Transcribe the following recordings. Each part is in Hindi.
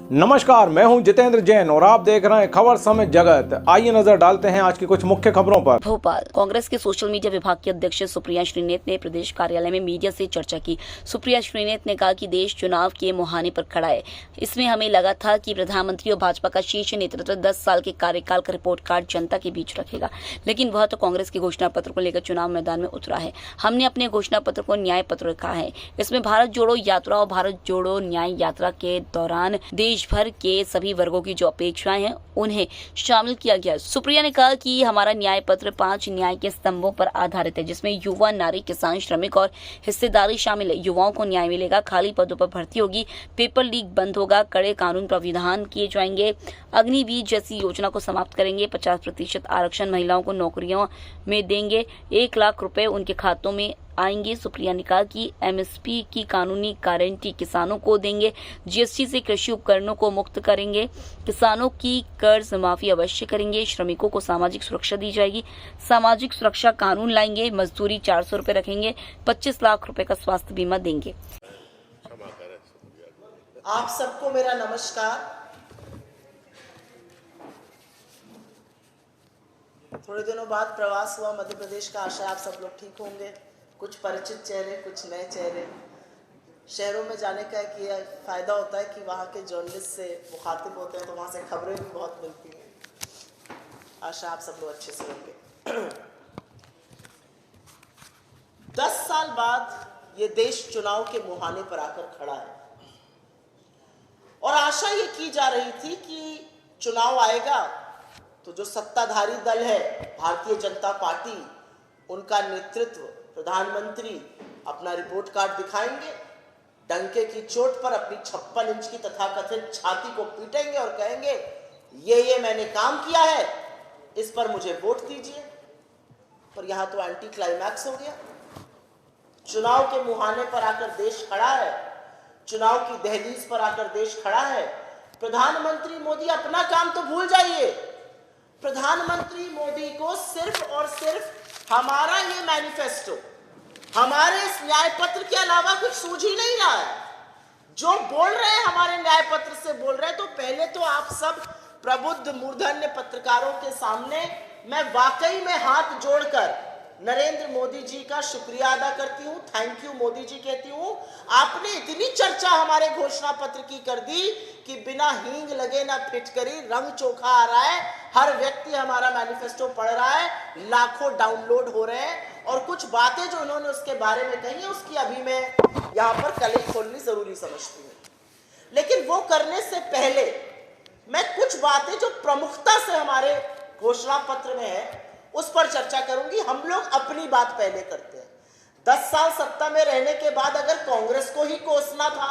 नमस्कार, मैं हूं जितेंद्र जैन और आप देख रहे हैं खबर समय जगत। आइए नजर डालते हैं आज की कुछ मुख्य खबरों पर। भोपाल कांग्रेस के सोशल मीडिया विभाग की अध्यक्ष सुप्रिया श्रीनेत ने प्रदेश कार्यालय में मीडिया से चर्चा की। सुप्रिया श्रीनेत ने कहा कि देश चुनाव के मुहाने पर खड़ा है। इसमें हमें लगा था कि प्रधानमंत्री और भाजपा का शीर्ष नेतृत्व 10 साल के कार्यकाल का रिपोर्ट कार्ड जनता के बीच रखेगा, लेकिन वह तो कांग्रेस के घोषणा पत्र को लेकर चुनाव मैदान में उतरा है। हमने अपने घोषणा पत्र को न्याय पत्र रखा है। इसमें भारत जोड़ो यात्रा और भारत जोड़ो न्याय यात्रा के दौरान देश भर के सभी वर्गों की जो अपेक्षाएं हैं उन्हें शामिल किया गया। सुप्रिया ने कहा कि हमारा न्याय पत्र 5 न्याय के स्तंभों पर आधारित है, जिसमें युवा, नारी, किसान, श्रमिक और हिस्सेदारी शामिल है। युवाओं को न्याय मिलेगा, खाली पदों पर भर्ती होगी, पेपर लीक बंद होगा, कड़े कानून प्राविधान किए जाएंगे, अग्निवीर जैसी योजना को समाप्त करेंगे, 50% आरक्षण महिलाओं को नौकरियों में देंगे, 1 लाख रुपए उनके खातों में आएंगे। सुप्रिया ने कहा कि एमएसपी की कानूनी गारंटी किसानों को देंगे, जीएसटी से कृषि उपकरणों को मुक्त करेंगे, किसानों की कर्ज माफी अवश्य करेंगे, श्रमिकों को सामाजिक सुरक्षा दी जाएगी, सामाजिक सुरक्षा कानून लाएंगे, मजदूरी 400 रुपए रखेंगे, 25 लाख रुपए का स्वास्थ्य बीमा देंगे। आप सबको मेरा नमस्कार। थोड़े दिनों बाद प्रवास हुआ मध्य प्रदेश का, आशा आप सब लोग ठीक होंगे। कुछ परिचित चेहरे, कुछ नए चेहरे। शहरों में जाने का एक ये फायदा होता है कि वहाँ के जर्नलिस्ट से मुखातिब होते हैं, तो वहाँ से खबरें भी बहुत मिलती हैं। आशा आप सब लोग अच्छे से होंगे। 10 साल बाद ये देश चुनाव के मुहाने पर आकर खड़ा है और आशा ये की जा रही थी कि चुनाव आएगा तो जो सत्ताधारी दल है भारतीय जनता पार्टी, उनका नेतृत्व प्रधानमंत्री अपना रिपोर्ट कार्ड दिखाएंगे, डंके की चोट पर अपनी 56 इंच की तथाकथित छाती को पीटेंगे और कहेंगे ये मैंने काम किया है, इस पर मुझे वोट दीजिए। पर यहां तो एंटी क्लाइमैक्स हो गया। चुनाव के मुहाने पर आकर देश खड़ा है, चुनाव की दहलीज पर आकर देश खड़ा है। प्रधानमंत्री मोदी अपना काम तो भूल जाइए, प्रधानमंत्री मोदी को सिर्फ और सिर्फ हमारा ये मैनिफेस्टो, हमारे इस न्याय पत्र के अलावा कुछ सूझ ही नहीं रहा है। जो बोल रहे हैं हमारे न्याय पत्र से बोल रहे हैं, तो पहले तो आप सब प्रबुद्ध मूर्धन्य पत्रकारों के सामने मैं वाकई में हाथ जोड़कर नरेंद्र मोदी जी का शुक्रिया अदा करती हूँ। थैंक यू मोदी जी कहती हूँ। आपने इतनी चर्चा हमारे घोषणा पत्र की कर दी कि बिना हींग लगे ना फिटकरी, रंग चोखा आ रहा है, हर व्यक्ति हमारा मैनिफेस्टो पढ़ रहा है, लाखों डाउनलोड हो रहे हैं। और कुछ बातें जो उन्होंने उसके बारे में कही है, उसकी अभी मैं यहाँ पर कलें खोलनी जरूरी समझती हूँ। लेकिन वो करने से पहले मैं कुछ बातें जो प्रमुखता से हमारे घोषणा पत्र में है उस पर चर्चा करूंगी। हम लोग अपनी बात पहले करते हैं। 10 साल सत्ता में रहने के बाद अगर कांग्रेस को ही कोसना था,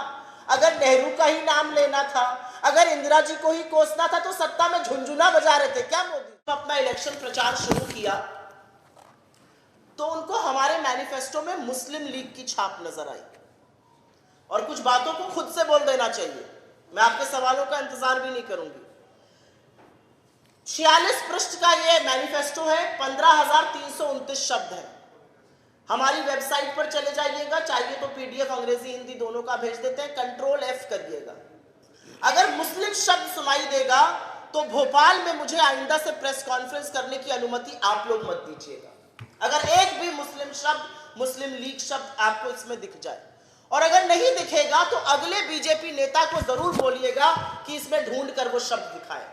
अगर नेहरू का ही नाम लेना था, अगर इंदिरा जी को ही कोसना था, तो सत्ता में झुनझुना बजा रहे थे क्या मोदी? अपना इलेक्शन प्रचार शुरू किया तो उनको हमारे मैनिफेस्टो में मुस्लिम लीग की छाप नजर आई। और कुछ बातों को खुद से बोल देना चाहिए, मैं आपके सवालों का इंतजार भी नहीं करूंगी। 46 पृष्ठ का ये मैनिफेस्टो है, 15,329 शब्द है। हमारी वेबसाइट पर चले जाइएगा, चाहिए तो पीडीएफ अंग्रेजी हिंदी दोनों का भेज देते हैं, कंट्रोल F करिएगा। अगर मुस्लिम शब्द सुनाई देगा तो भोपाल में मुझे आइंदा से प्रेस कॉन्फ्रेंस करने की अनुमति आप लोग मत दीजिएगा। अगर एक भी मुस्लिम शब्द, मुस्लिम लीग शब्द आपको इसमें दिख जाए, और अगर नहीं दिखेगा तो अगले बीजेपी नेता को जरूर बोलिएगा कि इसमें ढूंढ कर वो शब्द दिखाए।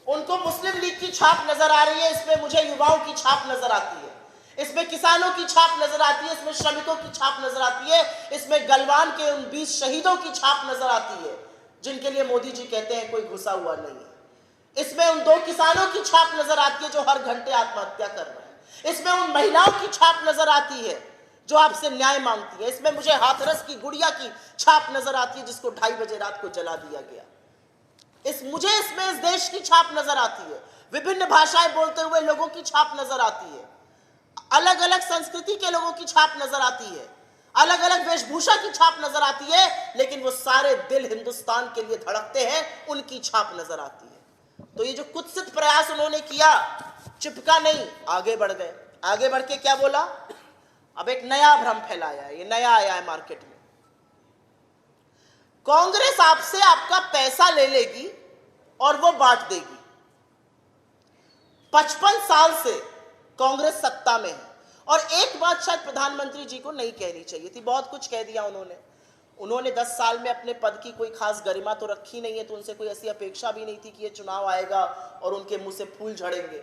उनको मुस्लिम लीग की छाप नजर आ रही है, इसमें मुझे युवाओं की छाप नजर आती है, इसमें किसानों की छाप नजर आती है, इसमें श्रमिकों की छाप नजर आती है, इसमें गलवान के उन 20 शहीदों की छाप नजर आती है जिनके लिए मोदी जी कहते हैं कोई घुसा हुआ नहीं है। इसमें उन 2 किसानों की छाप नजर आती है जो हर घंटे आत्महत्या कर रहे हैं। इसमें उन महिलाओं की छाप नजर आती है जो आपसे न्याय मांगती है। इसमें मुझे हाथरस की गुड़िया की छाप नजर आती है जिसको 2:30 बजे रात को जला दिया गया। मुझे इसमें इस देश की छाप नजर आती है, विभिन्न भाषाएं बोलते हुए लोगों की छाप नजर आती है, अलग अलग संस्कृति के लोगों की छाप नजर आती है, अलग अलग वेशभूषा की छाप नजर आती है, लेकिन वो सारे दिल हिंदुस्तान के लिए धड़कते हैं, उनकी छाप नजर आती है। तो ये जो कुत्सित प्रयास उन्होंने किया, चिपका नहीं, आगे बढ़ गए। आगे बढ़ के क्या बोला? अब एक नया भ्रम फैलाया है, ये नया आया है मार्केट में। कांग्रेस आपसे आपका पैसा ले लेगी और वो बांट देगी। 55 साल से कांग्रेस सत्ता में है और एक बात शायद प्रधानमंत्री जी को नहीं कहनी चाहिए थी, बहुत कुछ कह दिया उन्होंने 10 साल में अपने पद की कोई खास गरिमा तो रखी नहीं है, तो उनसे कोई ऐसी अपेक्षा भी नहीं थी कि ये चुनाव आएगा और उनके मुंह से फूल झड़ेंगे।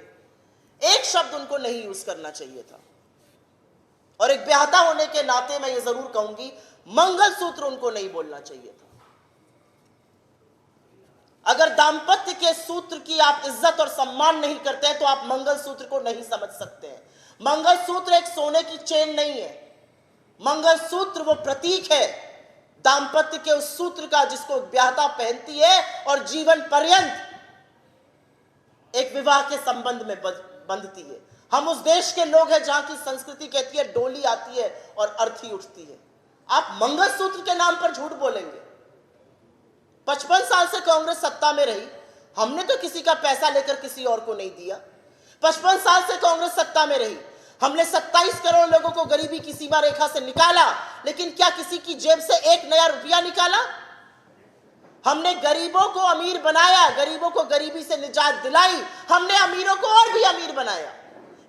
एक शब्द उनको नहीं यूज करना चाहिए था। और एक ब्याहता होने के नाते मैं ये जरूर कहूंगी, मंगलसूत्र उनको नहीं बोलना चाहिए था। अगर दाम्पत्य के सूत्र की आप इज्जत और सम्मान नहीं करते हैं तो आप मंगलसूत्र को नहीं समझ सकते हैं। मंगलसूत्र एक सोने की चेन नहीं है। मंगलसूत्र वो प्रतीक है दाम्पत्य के उस सूत्र का जिसको ब्याहता पहनती है और जीवन पर्यंत एक विवाह के संबंध में बंधती है। हम उस देश के लोग हैं जहां की संस्कृति कहती है डोली आती है और अर्थी उठती है। आप मंगलसूत्र के नाम पर झूठ बोलेंगे। 55 साल से कांग्रेस सत्ता में रही, हमने तो किसी का पैसा लेकर किसी और को नहीं दिया। 55 साल से कांग्रेस सत्ता में रही, हमने 27 करोड़ लोगों को गरीबी की सीमा रेखा से निकाला, लेकिन क्या किसी की जेब से एक नया रुपया निकाला? हमने गरीबों को अमीर बनाया, गरीबों को गरीबी से निजात दिलाई, हमने अमीरों को और भी अमीर बनाया।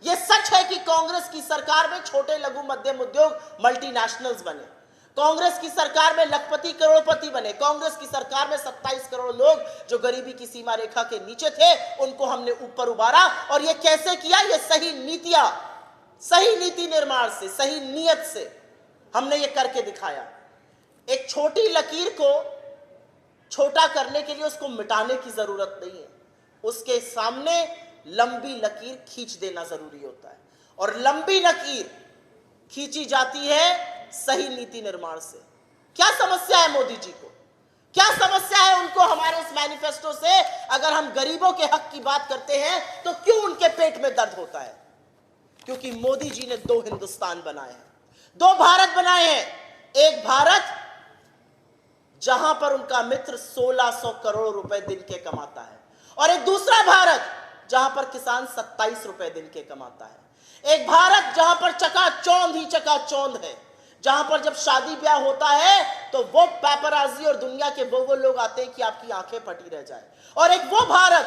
यह सच है कि कांग्रेस की सरकार में छोटे लघु मध्यम उद्योग मल्टीनेशनल्स बने, कांग्रेस की सरकार में लखपति करोड़पति बने, कांग्रेस की सरकार में 27 करोड़ लोग जो गरीबी की सीमा रेखा के नीचे थे उनको हमने ऊपर उबारा। और यह कैसे किया? यह सही नीतियां, सही नीति निर्माण से, सही नियत से हमने ये करके दिखाया। एक छोटी लकीर को छोटा करने के लिए उसको मिटाने की जरूरत नहीं है, उसके सामने लंबी लकीर खींच देना जरूरी होता है। और लंबी लकीर खींची जाती है सही नीति निर्माण से। क्या समस्या है मोदी जी को? क्या समस्या है उनको हमारे इस मैनिफेस्टो से? अगर हम गरीबों के हक की बात करते हैं तो क्यों उनके पेट में दर्द होता है? क्योंकि मोदी जी ने 2 हिंदुस्तान बनाए हैं, 2 भारत बनाए हैं। एक भारत जहां पर उनका मित्र 1600 करोड़ रुपए दिन के कमाता है, और एक दूसरा भारत जहां पर किसान 27 रुपए दिन के कमाता है। एक भारत जहां पर चकाचौंध ही चकाचौंध है, जहां पर जब शादी ब्याह होता है तो वो पेपराजी और दुनिया के वो लोग आते हैं कि आपकी आंखें फटी रह जाए। और एक वो भारत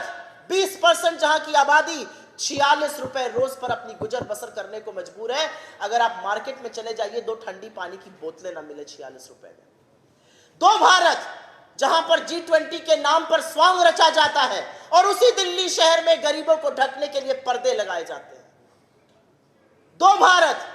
20% जहां की आबादी 46 रुपए रोज पर अपनी गुजर बसर करने को मजबूर है। अगर आप मार्केट में चले जाइए 2 ठंडी पानी की बोतलें ना मिले 46 रुपए में। 2 भारत जहां पर G20 के नाम पर स्वांग रचा जाता है और उसी दिल्ली शहर में गरीबों को ढकने के लिए पर्दे लगाए जाते हैं। 2 भारत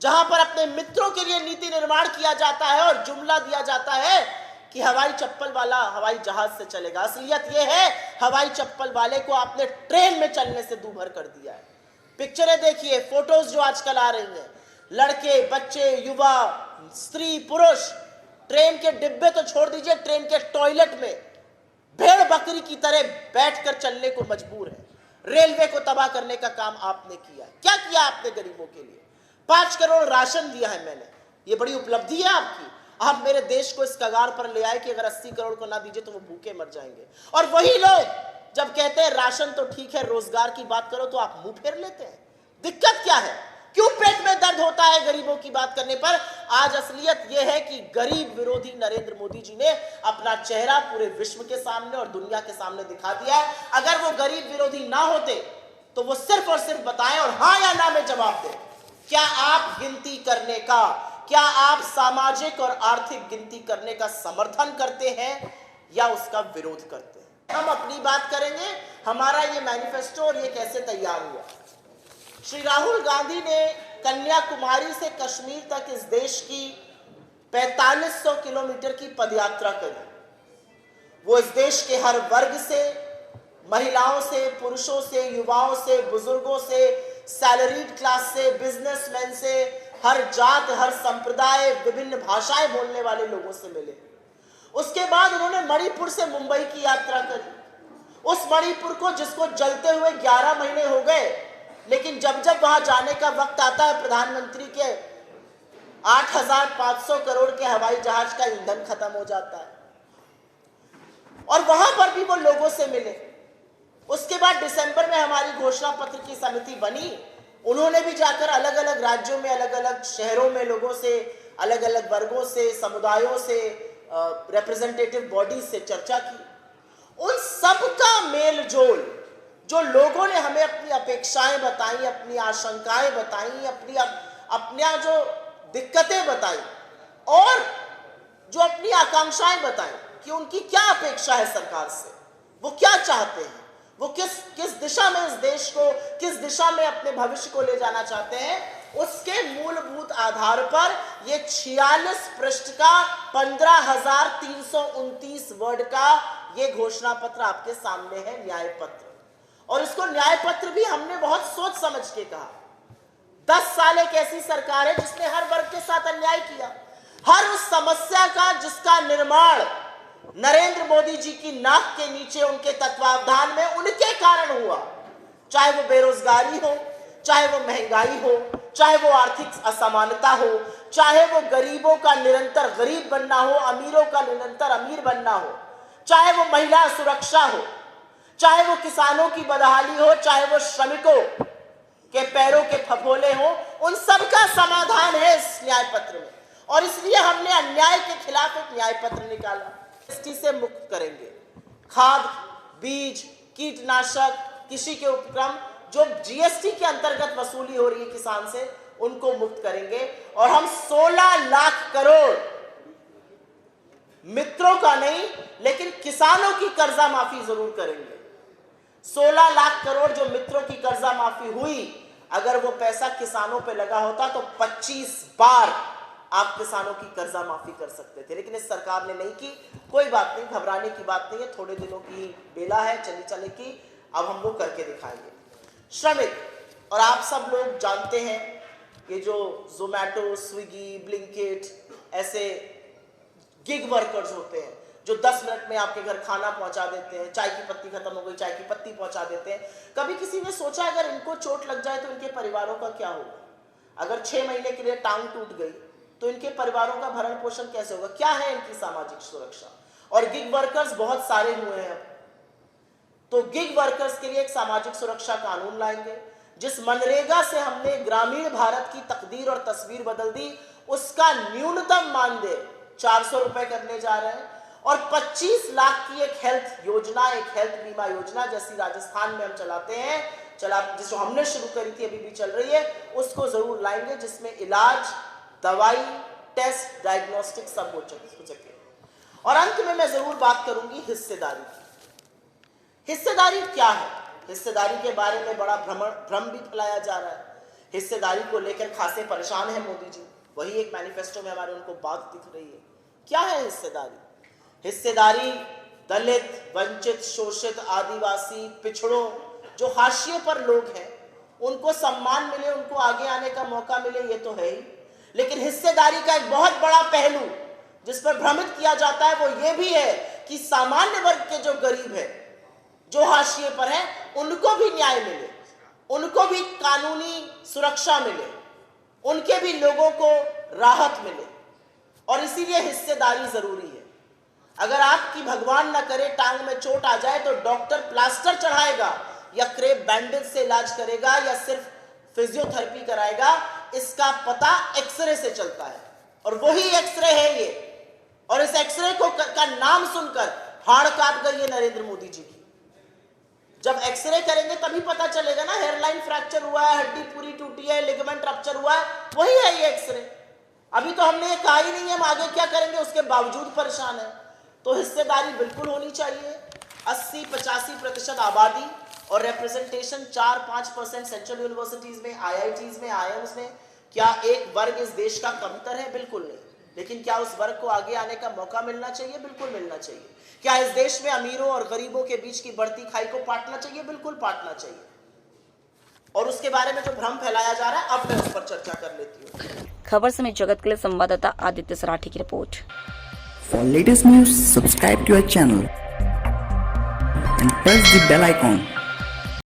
जहां पर अपने मित्रों के लिए नीति निर्माण किया जाता है और जुमला दिया जाता है कि हवाई चप्पल वाला हवाई जहाज से चलेगा। असलियत यह है हवाई चप्पल वाले को आपने ट्रेन में चलने से दूभर कर दिया है। पिक्चरें देखिए, फोटोज जो आजकल आ रही हैं, लड़के बच्चे युवा स्त्री पुरुष ट्रेन के डिब्बे तो छोड़ दीजिए, ट्रेन के टॉयलेट में भेड़ बकरी की तरह बैठकर चलने को मजबूर है। रेलवे को तबाह करने का काम आपने किया। क्या किया आपने गरीबों के लिए? 5 करोड़ राशन दिया है मैंने, ये बड़ी उपलब्धि है आपकी। आप मेरे देश को इस कगार पर ले आए कि अगर 80 करोड़ को ना दीजिए तो वो भूखे मर जाएंगे। और वही लोग जब कहते हैं राशन तो ठीक है, रोजगार की बात करो तो आप मुंह फेर लेते हैं। दिक्कत क्या है? क्यों पेट में दर्द होता है गरीबों की बात करने पर? आज असलियत यह है कि गरीब विरोधी नरेंद्र मोदी जी ने अपना चेहरा पूरे विश्व के सामने और दुनिया के सामने दिखा दिया है। अगर वो गरीब विरोधी ना होते तो वो सिर्फ और सिर्फ बताएं और हाँ या ना में जवाब दें। क्या आप गिनती करने का, क्या आप सामाजिक और आर्थिक गिनती करने का समर्थन करते हैं या उसका विरोध करते हैं? हम अपनी बात करेंगे, हमारा ये मैनिफेस्टो और ये कैसे तैयार हुआ। श्री राहुल गांधी ने कन्याकुमारी से कश्मीर तक इस देश की 4500 किलोमीटर की पदयात्रा करी। वो इस देश के हर वर्ग से, महिलाओं से, पुरुषों से, युवाओं से, बुजुर्गों से, सैलरीड क्लास से, बिजनेसमैन से, हर जात, हर संप्रदाय, विभिन्न भाषाएं बोलने वाले लोगों से मिले। उसके बाद उन्होंने मणिपुर से मुंबई की यात्रा करी। उस मणिपुर को जिसको जलते हुए 11 महीने हो गए, लेकिन जब जब वहां जाने का वक्त आता है प्रधानमंत्री के 8500 करोड़ के हवाई जहाज का ईंधन खत्म हो जाता है। और वहां पर भी वो लोगों से मिले। उसके बाद दिसंबर में हमारी घोषणा पत्र की समिति बनी। उन्होंने भी जाकर अलग अलग राज्यों में, अलग अलग शहरों में लोगों से, अलग अलग वर्गों से, समुदायों से रिप्रेजेंटेटिव बॉडी से चर्चा की, उन सब का मेल जोल, जो लोगों ने हमें अपनी अपेक्षाएं बताई, अपनी आशंकाएं बताई, अपनी जो दिक्कतें बताई और जो अपनी आकांक्षाएं बताई कि उनकी क्या अपेक्षा है सरकार से, वो क्या चाहते हैं, वो किस दिशा में इस देश को, किस दिशा में अपने भविष्य को ले जाना चाहते हैं, उसके मूलभूत आधार पर ये 46 पृष्ठ का 15,329 वर्ड का ये घोषणा पत्र आपके सामने है, न्याय पत्र। और इसको न्याय पत्र भी हमने बहुत सोच समझ के कहा। 10 साल एक ऐसी सरकार है जिसने हर वर्ग के साथ अन्याय किया, हर उस समस्या का जिसका निर्माण नरेंद्र मोदी जी की नाक के नीचे उनके तत्वावधान में उनके कारण हुआ, चाहे वो बेरोजगारी हो, चाहे वो महंगाई हो, चाहे वो आर्थिक असमानता हो, चाहे वो गरीबों का निरंतर गरीब बनना हो, अमीरों का निरंतर अमीर बनना हो, चाहे वो महिला सुरक्षा हो, चाहे वो किसानों की बदहाली हो, चाहे वो श्रमिकों के पैरों के फफोले हो, उन सब का समाधान है इस न्याय पत्र में। और इसलिए हमने अन्याय के खिलाफ एक न्याय पत्र निकाला। जीएसटी से मुक्त करेंगे, खाद, बीज, कीटनाशक, कृषि के उपक्रम जो जीएसटी के अंतर्गत वसूली हो रही है किसान से, उनको मुक्त करेंगे। और हम 16 लाख करोड़ मित्रों का नहीं लेकिन किसानों की कर्जा माफी जरूर करेंगे। 16 लाख करोड़ जो मित्रों की कर्जा माफी हुई, अगर वो पैसा किसानों पे लगा होता तो 25 बार आप किसानों की कर्जा माफी कर सकते थे, लेकिन इस सरकार ने नहीं की। कोई बात नहीं, घबराने की बात नहीं है, थोड़े दिनों की बेला है, चले की, अब हम वो करके दिखाएंगे। श्रमिक, और आप सब लोग जानते हैं ये जो जोमैटो, स्विगी, ब्लिंकिट ऐसे गिग वर्कर्स होते हैं जो 10 मिनट में आपके घर खाना पहुंचा देते हैं, चाय की पत्ती खत्म हो गई, चाय की पत्ती पहुंचा देते हैं। कभी किसी ने सोचा अगर इनको चोट लग जाए तो इनके परिवारों का क्या होगा? अगर 6 महीने के लिए टांग टूट गई तो इनके परिवारों का भरण पोषण कैसे होगा? क्या है इनकी सामाजिक सुरक्षा? और गिग वर्कर्स बहुत सारे हुए हैं अब, तो गिग वर्कर्स के लिए एक सामाजिक सुरक्षा कानून लाएंगे। जिस मनरेगा से हमने ग्रामीण भारत की तकदीर और तस्वीर बदल दी, उसका न्यूनतम मानदेय 400 रुपए करने जा रहे हैं। और 25 लाख की एक हेल्थ योजना, एक हेल्थ बीमा योजना जैसी राजस्थान में हम चलाते हैं, जिसको हमने शुरू करी थी, अभी भी चल रही है, उसको जरूर लाएंगे, जिसमें इलाज, दवाई, टेस्ट, डायग्नोस्टिक सब हो सके। और अंत में मैं जरूर बात करूंगी हिस्सेदारी की। हिस्सेदारी क्या है? हिस्सेदारी के बारे में बड़ा भ्रम भी फैलाया जा रहा है। हिस्सेदारी को लेकर खासे परेशान है मोदी जी, वही एक मैनिफेस्टो में हमारे उनको बात दिख रही है। क्या है हिस्सेदारी? हिस्सेदारी दलित, वंचित, शोषित, आदिवासी, पिछड़ों, जो हाशिए पर लोग हैं, उनको सम्मान मिले, उनको आगे आने का मौका मिले, ये तो है ही। लेकिन हिस्सेदारी का एक बहुत बड़ा पहलू जिस पर भ्रमित किया जाता है वो ये भी है कि सामान्य वर्ग के जो गरीब है, जो हाशिए पर हैं, उनको भी न्याय मिले, उनको भी कानूनी सुरक्षा मिले, उनके भी लोगों को राहत मिले। और इसीलिए हिस्सेदारी जरूरी है। अगर आपकी भगवान न करे टांग में चोट आ जाए तो डॉक्टर प्लास्टर चढ़ाएगा या क्रेप बैंडेज से इलाज करेगा या सिर्फ फिजियोथेरेपी कराएगा, इसका पता एक्सरे से चलता है। और वही एक्सरे है ये। और इस एक्सरे का नाम सुनकर हाड़ कांप गई है नरेंद्र मोदी जी की। जब एक्सरे करेंगे तभी पता चलेगा ना, हेयरलाइन फ्रैक्चर हुआ है, हड्डी पूरी टूटी है, लिगामेंट रप्चर हुआ है, वही है ये एक्सरे। अभी तो हमने ये कहा ही नहीं है हम आगे क्या करेंगे, उसके बावजूद परेशान है। तो हिस्सेदारी बिल्कुल होनी चाहिए। 80-85% आबादी और रिप्रेजेंटेशन 4-5% सेंट्रल यूनिवर्सिटीज में, IITs में, IIMs में। क्या एक वर्ग इस देश का कमतर है? बिल्कुल नहीं। लेकिन क्या उस वर्ग को आगे आने का मौका मिलना चाहिए? बिल्कुल मिलना चाहिए। क्या इस देश में अमीरों और गरीबों के बीच की बढ़ती खाई को पाटना चाहिए? बिल्कुल पाटना चाहिए। और उसके बारे में जो भ्रम फैलाया जा रहा है, अब मैं उस पर चर्चा कर लेती हूँ। खबर समय जगत के लिए संवाददाता आदित्य सराठी की report. For latest news, subscribe to our channel and press the bell icon.